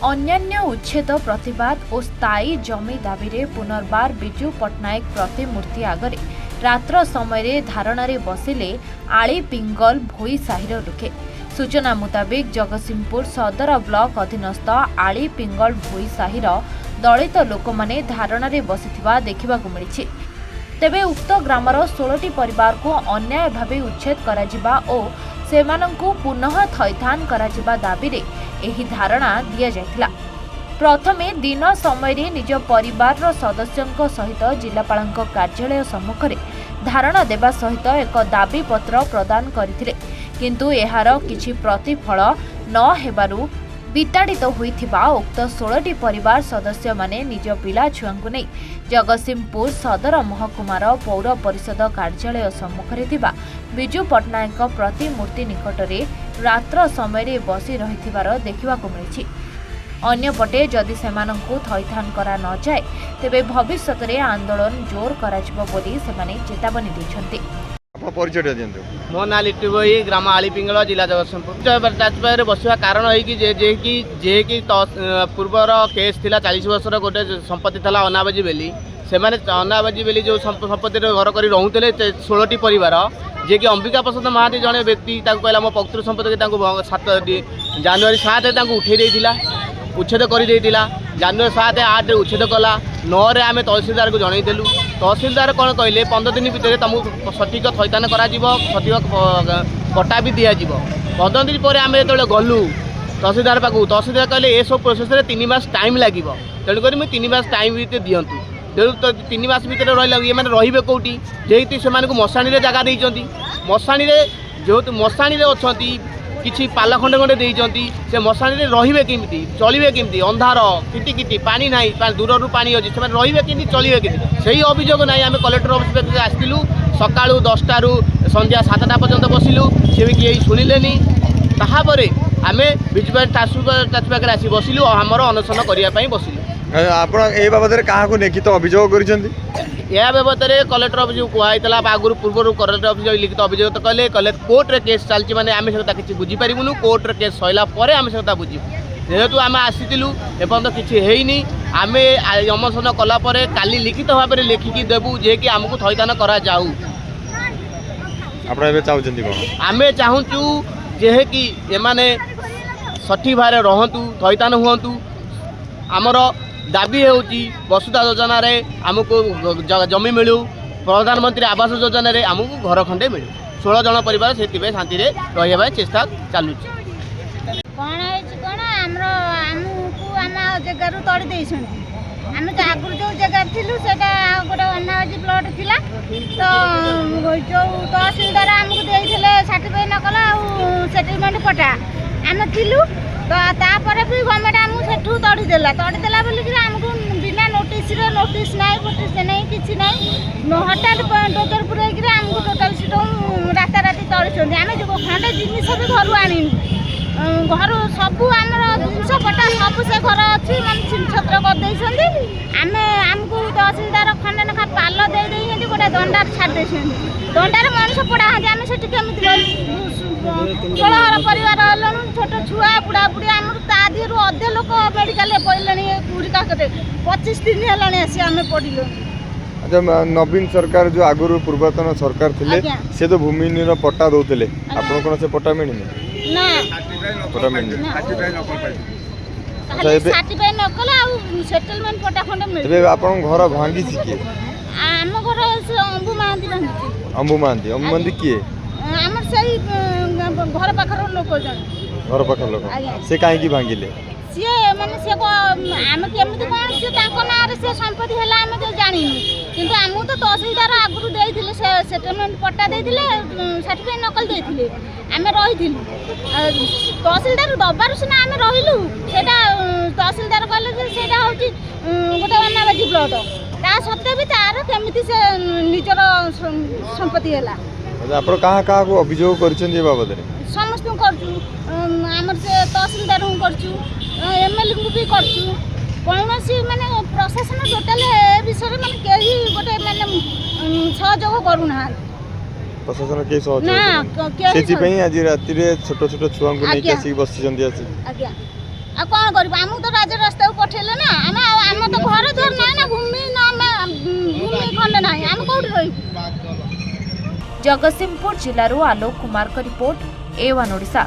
अन्यान्य उच्छेद प्रतिवाद और स्थायी जमी दाबी पुनर्बार विजु पट्टनायक प्रतिमूर्ति आगरे रात्र समय धारणार बसिले आली पिंगल भोई साहिर रुखे। सूचना मुताबिक जगतसिंहपुर सदर ब्लॉक अधीनस्थ आली पिंगल भोई साहिर दलित लोक माने धारणार बसिथिबा देखिबाकु मिलिछि। तेबे उक्त ग्रामर 16टी परिवार को अन्याय भावे उच्छेद कराजिबा और सेमानंकु पुनः थैथान कराजिबा दाबी रे एही धारणा दिया जायथिला। प्रथमे दिन समय निज परिवार सदस्यों सहित जिलापालଙ୍କ कार्यालय सम्मुखरे धारणा देवा सहित एक दाबी पत्र प्रदान करथिले, किंतु एहार किछि प्रतिफल न हेबारु विताड़ित होइथिबा उक्त 16टी परिवार सदस्य माने निज पिला छुआंकु नै जगतसिंहपुर सदर महकुमार पौर परिषद कार्यालय सम्मुखरे थिबा विजु पट्टनायक प्रतिमूर्ति निकटरे रात्र समय बसी रहिथिबार देखिबाकु मिलिछि। अन्यपटे जदि सेमानंकु थैथान करा न जाए तेबे भविष्यत रे आंदोलन जोर कराजिबो बोली सेमाने चेतावनी दैछन्ति। परिचय दियंतु। मो ना लिट्टू भाई ग्राम आली पिंगल जिला जगतसिंहपुर बसवा कारण है पूर्वर केस थिला 40 वर्षर गोटे संपत्ति था अनाबाजी बेली से अनाबाजी बेली जो संपत्ति घर कर रोते 16टी परिवार जे कि अंबिका प्रसाद महांती जड़े व्यक्ति कहला मो पवित्र संपत्ति 7 जानुआरी 7 उठे उच्छेद कर जानुआरी 7-8 उच्छेद कला 9 आम तहसीलदार को जनईलु। तहसीलदार कौन कहले 15 दिन भितर तुमको सठिक थैथान करा सठिक पट्टा भी दिज्व। 15 दिन पर आम जो गलु तहसीलदार पाक तहसीलदार कहले ये सब प्रोसेस 3 मास टाइम लगे तेणुक 3 मास टाइम भी दिंतु। तेणु 3 मास भितर रहा ये मैंने रे कौटी जेहेतु से मशाणी जगह देती मशाणी जेहेतु मशाणी अच्छा किसी पाल खंडे खंडे देती से मशाणी रे केमी चलिए केमी अंधार किटी किटी पानी ना दूर पानी अच्छी से रे कि चलिए कि सही अभियोग ना आम कलेक्टर ऑफिस आसलु सका 10 रु संध्या 7टा पर्यंत बसिलु सी भी किए शुणिले तापर आम विजुआल टास्क आसी बसिलु आमर अनशन करने बसिलु। आप बाबद क्या लिखित अभियोग कर या बाबद कलेक्टर ऑफिस कहला आगुरी पूर्व कलेक्टर ऑफिस लिखित अभियोग तो कहले कोर्ट रे केस चलती माने आम से किसी बुझीपारूँ कोर्ट रे केस सरला आम से बुझू जेहेतु आम आसीलु एपर्त किसी हैनी आम अनशन कलापर काली लिखित भाव में लिखिकी देवु जे कि आमको थैथान करा जाऊ। आम चाहूँ जे कि एमाने सठिक भाव रहतु थैथान हुंतु। आमर दाबी होची वसुधा योजना रे आमको जमी मिलू प्रधानमंत्री आवास योजना रे आमको घर खंडे मिलू 16 जन परिवार से शांति रे रहिबा चेष्टा चालू जगार तड़ी देछन आम तो आगुरी जो जगह थिलु सेटा गोटे अनाबाजी प्लॉट थिला तो जो तहसीलदार आमको देइथिले सर्टिफिकेट नकल आ सेटलमेंट पटा आम थिलु तो तापर भी गवर्नमेंट आमको सेठू तड़ीदेला बोलिक आमको बिना नोटिस ना किसी ना हठात डोजर पुरैक आमको टोटाल सीट राताराति तड़ी आम जो खंडे जिनस भी घर आनीनु घर सबू आमर जिनस पटा सब से घर अच्छी मैं छिनछत्र करदे आम आमको तहसीलदार खंडे लेखा पाल दे गोटे दंडार छाड़ी दंडार मनुष्य पड़ा हाँ आम से केमी 16 परिवार हलु छोट छुआ बुढ़ा बुढ़ी आम तादिहर अधे लोक मेडिकल पड़े पूरी 25 दिन है आसी आम पड़े। अच्छा नवीन सरकार जो आगुरी पूर्वतन सरकार थिले से तो भूमि पट्टा दौले आपन कोन से पट्टा मिलनी ना पट्टा मिलनी सर्टिफाइड नकल आ सेटलमेंट पट्टा खंडे मिल एबे आपन घर भांगी सिके आम घर से अंबु महांती भांगी अंबु महांती किए आमर सही घर पाखर लोक जन घर पाखर लोक से काहे की भांगिले सी माने से को आम केमिति कोन से ताको ना रे से संपत्ति हला आम तो जानिनु किंतु आमु तो तहसीलदार आगुरु देइथिले से सेटलमेंट पट्टा देइथिले सर्टिफिकेट नकल देइथिले आमे रहिथिलु तहसीलदार दबारु सिना आमे रहिलु सेटा तहसीलदार कहले जे सेटा होची गोटे अनाबाजी प्लॉट ता सत्ते भी तार केमिति से निजर संपत्ति हला। आप कहाँ को अभियोग कर बाबद समस्त करचु आमर से तहसीलदार करचु एमएलए को भी करचु कौन माने प्रशासन टोटाल विषय में कहीं गोटे माने सहयोग करूना प्रशासन के सहयोग आज राति छोट छोट छुआ को लेके आसी बसी आज्ञा आ कौन कर ପଠେଇଲେ ନା ଆମେ ଆମ ତ ଘର ଦ୍ୱାର ନାହିଁ ନା ଭୂମି ଖଣ୍ଡେ ନାହିଁ ଆମେ କୋଉଠି ରହିବୁ। ଜଗତସିଂହପୁର ଜିଲ୍ଲାରୁ ଆଲୋକ କୁମାରଙ୍କ ରିପୋର୍ଟ A1 ଓଡ଼ିଶା।